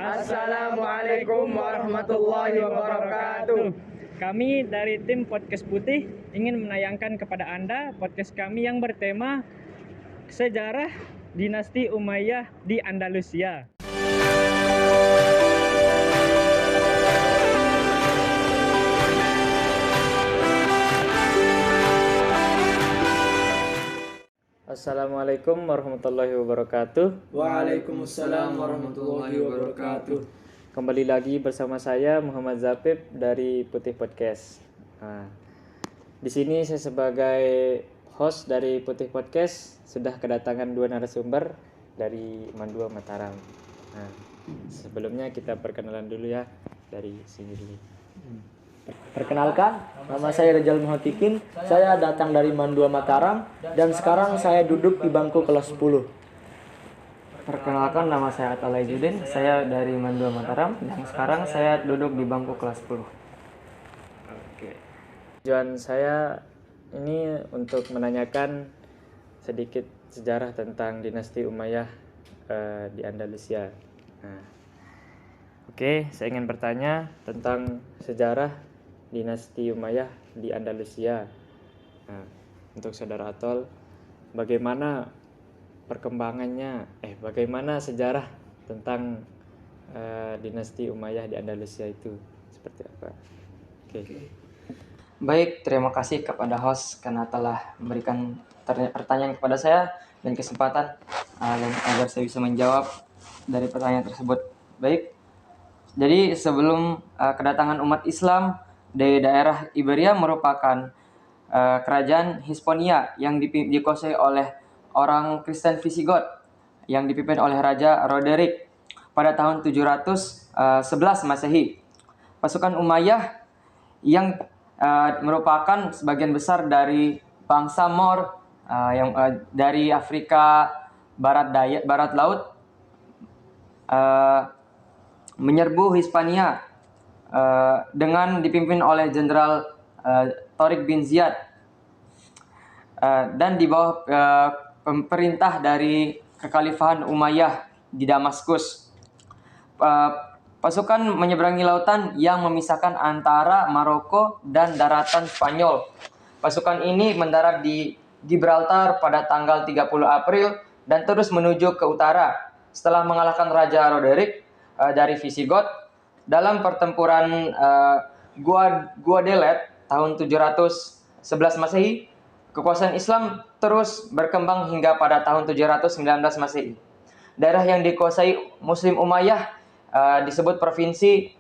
Assalamualaikum warahmatullahi wabarakatuh. Kami dari tim Podcast Putih ingin menayangkan kepada Anda podcast kami yang bertema Sejarah Dinasti Umayyah di Andalusia. Assalamualaikum warahmatullahi wabarakatuh. Waalaikumsalam warahmatullahi wabarakatuh. Kembali lagi bersama saya Muhammad Zapib dari Putih Podcast. Di sini saya sebagai host dari Putih Podcast sudah kedatangan dua narasumber dari Mandua Mataram. Sebelumnya kita perkenalan dulu ya dari sini dulu. Perkenalkan, nama saya Rejal Muhatikin. Saya datang dari Mandua Mataram dan sekarang saya duduk di bangku kelas 10. Perkenalkan, nama saya Atal Aizudin. Saya dari Mandua Mataram dan sekarang saya duduk di bangku kelas 10. Tujuan saya ini untuk menanyakan sedikit sejarah tentang dinasti Umayyah di Andalusia. Saya ingin bertanya tentang sejarah dinasti Umayyah di Andalusia. Untuk saudara Atol, bagaimana perkembangannya? Bagaimana sejarah tentang dinasti Umayyah di Andalusia itu seperti apa? Baik, terima kasih kepada host karena telah memberikan pertanyaan kepada saya dan kesempatan agar saya bisa menjawab dari pertanyaan tersebut. Baik, jadi sebelum kedatangan umat Islam dari daerah Iberia merupakan kerajaan Hispaniola yang dikuasai oleh orang Kristen Visigot yang dipimpin oleh Raja Roderick pada tahun 711 Masehi. Pasukan Umayyah yang merupakan sebagian besar dari bangsa Moor yang dari Afrika Barat Laut menyerbu Hispania dengan dipimpin oleh Jenderal Tariq bin Ziyad dan di bawah pemerintah dari Kekhalifahan Umayyah di Damaskus. Pasukan menyeberangi lautan yang memisahkan antara Maroko dan daratan Spanyol. Pasukan ini mendarat di Gibraltar pada tanggal 30 April dan terus menuju ke utara. Setelah mengalahkan Raja Roderick dari Visigot dalam pertempuran Guadalete tahun 711 Masehi, kekuasaan Islam terus berkembang hingga pada tahun 719 Masehi. Daerah yang dikuasai Muslim Umayyah disebut provinsi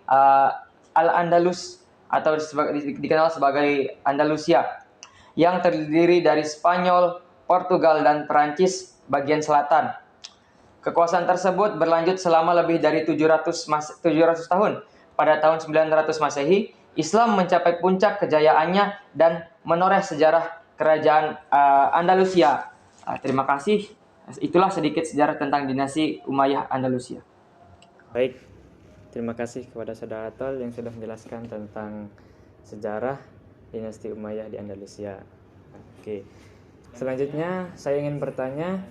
Al-Andalus atau dikenal sebagai Andalusia, yang terdiri dari Spanyol, Portugal, dan Perancis bagian selatan. Kekuasaan tersebut berlanjut selama lebih dari 700 tahun. Pada tahun 900 Masehi, Islam mencapai puncak kejayaannya dan menoreh sejarah kerajaan Andalusia. Terima kasih. Itulah sedikit sejarah tentang dinasti Umayyah Andalusia. Baik, terima kasih kepada saudara Atol yang sudah menjelaskan tentang sejarah dinasti Umayyah di Andalusia. Selanjutnya saya ingin bertanya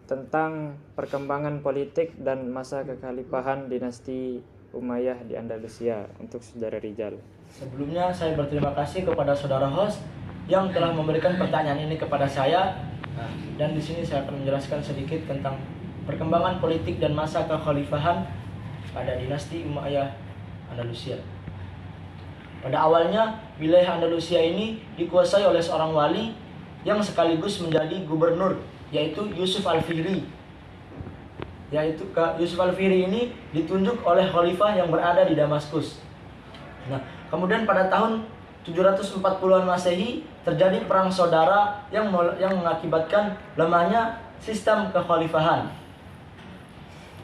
tentang perkembangan politik dan masa kekhalifahan dinasti Umayyah di Andalusia untuk saudara Rijal. Sebelumnya saya berterima kasih kepada saudara host yang telah memberikan pertanyaan ini kepada saya. Dan di sini saya akan menjelaskan sedikit tentang perkembangan politik dan masa kekhalifahan pada dinasti Umayyah Andalusia. Pada awalnya, wilayah Andalusia ini dikuasai oleh seorang wali yang sekaligus menjadi gubernur, yaitu Yusuf Al-Fihri. Yusuf Al-Fihri ini ditunjuk oleh khalifah yang berada di Damaskus. Kemudian pada tahun 740-an Masehi terjadi perang saudara yang mengakibatkan lemahnya sistem kekhalifahan.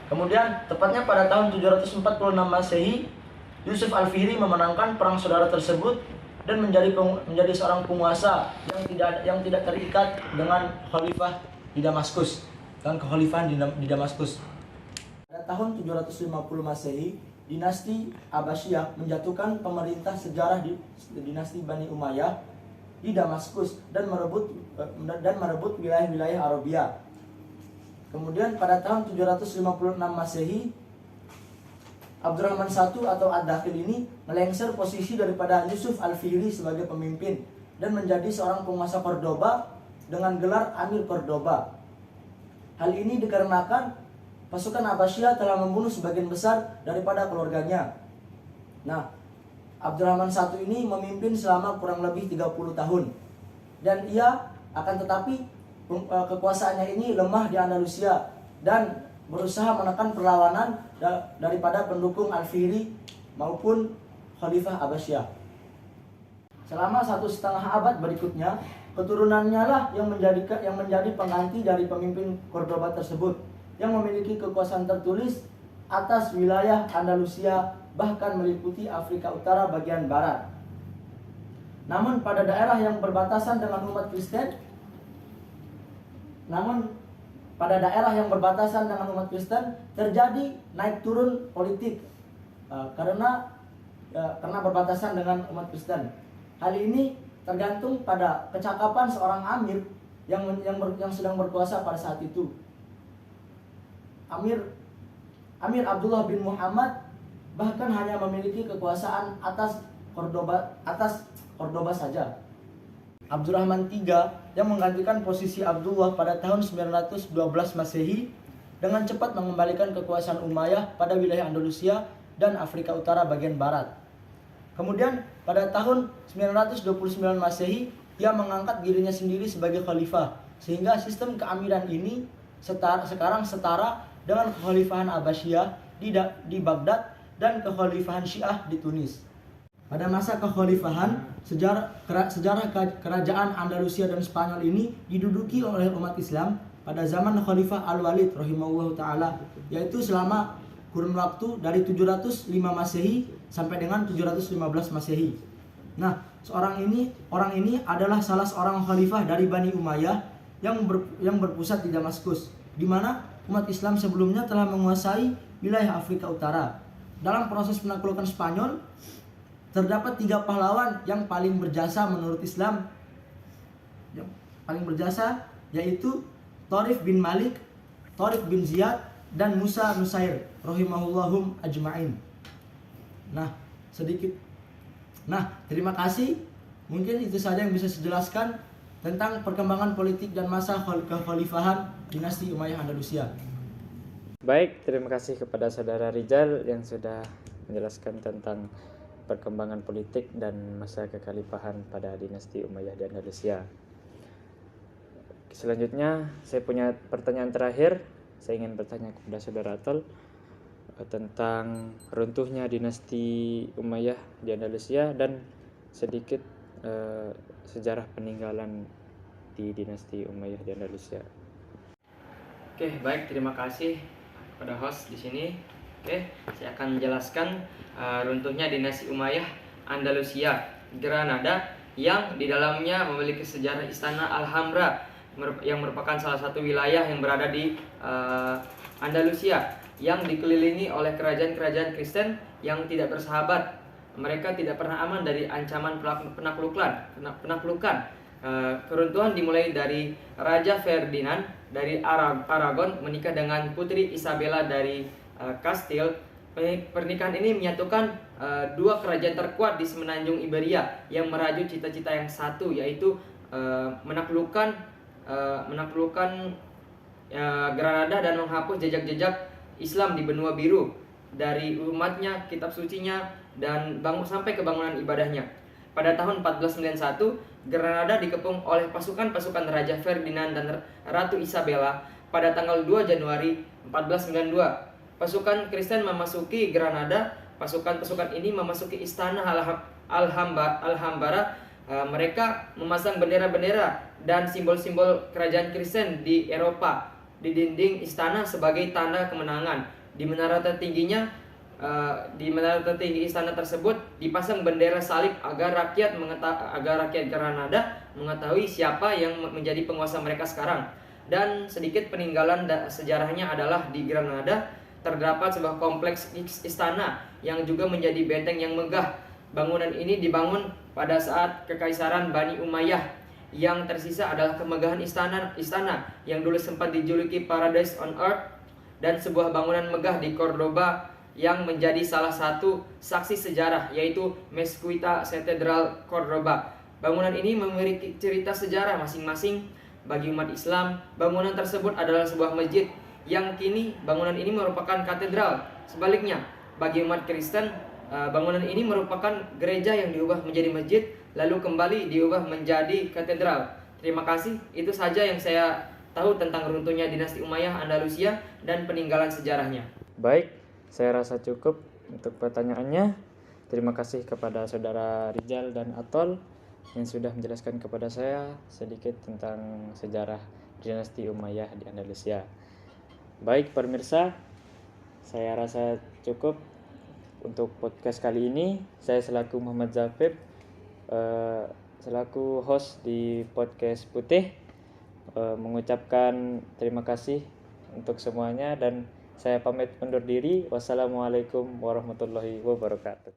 Kemudian tepatnya pada tahun 746 Masehi, Yusuf Al-Fihri memenangkan perang saudara tersebut dan menjadi seorang penguasa yang tidak terikat dengan khalifah di Damaskus dan kekhalifahan di Damaskus. Pada tahun 750 Masehi, dinasti Abbasiyah menjatuhkan pemerintah sejarah di dinasti Bani Umayyah di Damaskus dan merebut wilayah-wilayah Arabia. Kemudian pada tahun 756 Masehi, Abdurrahman I atau Ad-Dakhil ini melengser posisi daripada Yusuf Al-Fihri sebagai pemimpin dan menjadi seorang penguasa Cordoba dengan gelar Amir Cordoba. Hal ini dikarenakan pasukan Abbasiyah telah membunuh sebagian besar daripada keluarganya. Nah, Abdurrahman I ini memimpin selama kurang lebih 30 tahun. Dan ia akan tetapi kekuasaannya ini lemah di Andalusia dan berusaha menekan perlawanan daripada pendukung Al-Fihri maupun Khalifah Abbasiyah. Selama 1,5 abad berikutnya, keturunannya lah yang menjadi pengganti dari pemimpin Cordoba tersebut, yang memiliki kekuasaan tertulis atas wilayah Andalusia, bahkan meliputi Afrika Utara bagian barat. Namun pada daerah yang berbatasan dengan umat Kristen, terjadi naik turun politik karena berbatasan dengan umat Kristen. Hal ini tergantung pada kecakapan seorang amir yang sedang berkuasa pada saat itu. Amir Abdullah bin Muhammad bahkan hanya memiliki kekuasaan atas Cordoba saja. Abdurrahman III yang menggantikan posisi Abdullah pada tahun 912 Masehi dengan cepat mengembalikan kekuasaan Umayyah pada wilayah Andalusia dan Afrika Utara bagian barat. Kemudian pada tahun 929 Masehi ia mengangkat dirinya sendiri sebagai khalifah, sehingga sistem keamiran ini sekarang setara dengan kekhalifahan Abbasiyah di Baghdad dan kekhalifahan Syiah di Tunis. Pada masa kekhalifahan, sejarah kerajaan Andalusia dan Spanyol ini diduduki oleh umat Islam pada zaman Khalifah Al-Walid rahimahullah ta'ala, yaitu selama kurun waktu dari 705 Masehi sampai dengan 715 Masehi. Nah, orang ini adalah salah seorang khalifah dari Bani Umayyah yang berpusat di Damaskus, di mana umat Islam sebelumnya telah menguasai wilayah Afrika Utara. Dalam proses penaklukan Spanyol, terdapat 3 pahlawan yang paling berjasa menurut Islam. Yang paling berjasa yaitu Tharif bin Malik, Tharif bin Ziyad, dan Musa Nusair rahimahullahum ajma'in. Terima kasih. Mungkin itu saja yang bisa saya jelaskan tentang perkembangan politik dan masa kekhalifahan dinasti Umayyah Andalusia. Baik, terima kasih kepada Saudara Rizal yang sudah menjelaskan tentang perkembangan politik dan masa kekhalifahan pada dinasti Umayyah di Andalusia. Selanjutnya, saya punya pertanyaan terakhir. Saya ingin bertanya kepada Saudara Atol tentang runtuhnya dinasti Umayyah di Andalusia dan sedikit sejarah peninggalan di dinasti Umayyah di Andalusia. Oke, baik, terima kasih kepada host di sini. Oke, saya akan menjelaskan runtuhnya dinasti Umayyah Andalusia Granada yang di dalamnya memiliki sejarah istana Alhambra yang merupakan salah satu wilayah yang berada di Andalusia yang dikelilingi oleh kerajaan-kerajaan Kristen yang tidak bersahabat. Mereka tidak pernah aman dari ancaman penaklukan. Keruntuhan dimulai dari Raja Ferdinand dari Aragon menikah dengan Putri Isabella dari Kastil. Pernikahan ini menyatukan 2 kerajaan terkuat di semenanjung Iberia yang meraju cita-cita yang satu, yaitu menaklukkan Granada dan menghapus jejak-jejak Islam di benua biru dari umatnya, kitab sucinya, dan sampai kebangunan ibadahnya. Pada tahun 1491, Granada dikepung oleh pasukan-pasukan Raja Ferdinand dan Ratu Isabella. Pada tanggal 2 Januari 1492, pasukan Kristen memasuki Granada. Pasukan-pasukan ini memasuki istana Alhambra. Mereka memasang bendera-bendera dan simbol-simbol kerajaan Kristen di Eropa di dinding istana sebagai tanda kemenangan. Di menara tertinggi istana tersebut dipasang bendera salib agar rakyat Granada mengetahui siapa yang menjadi penguasa mereka sekarang. Dan sedikit peninggalan sejarahnya adalah di Granada terdapat sebuah kompleks istana yang juga menjadi benteng yang megah. Bangunan ini dibangun pada saat kekaisaran Bani Umayyah Yang tersisa adalah kemegahan istana yang dulu sempat dijuluki Paradise on Earth, dan sebuah bangunan megah di Cordoba yang menjadi salah satu saksi sejarah, yaitu Mezquita Cathedral Cordoba. Bangunan ini memiliki cerita sejarah masing-masing. Bagi umat Islam, bangunan tersebut adalah sebuah masjid, yang kini bangunan ini merupakan katedral. Sebaliknya, bagi umat Kristen, bangunan ini merupakan gereja yang diubah menjadi masjid, lalu kembali diubah menjadi katedral. Terima kasih, itu saja yang saya tahu tentang runtuhnya dinasti Umayyah Andalusia dan peninggalan sejarahnya. Baik, saya rasa cukup untuk pertanyaannya. Terima kasih kepada saudara Rijal dan Atol yang sudah menjelaskan kepada saya sedikit tentang sejarah dinasti Umayyah di Andalusia. Baik pemirsa, saya rasa cukup untuk podcast kali ini. Saya selaku Muhammad Zapip, selaku host di podcast Putih, mengucapkan terima kasih untuk semuanya dan saya pamit undur diri. Wassalamualaikum warahmatullahi wabarakatuh.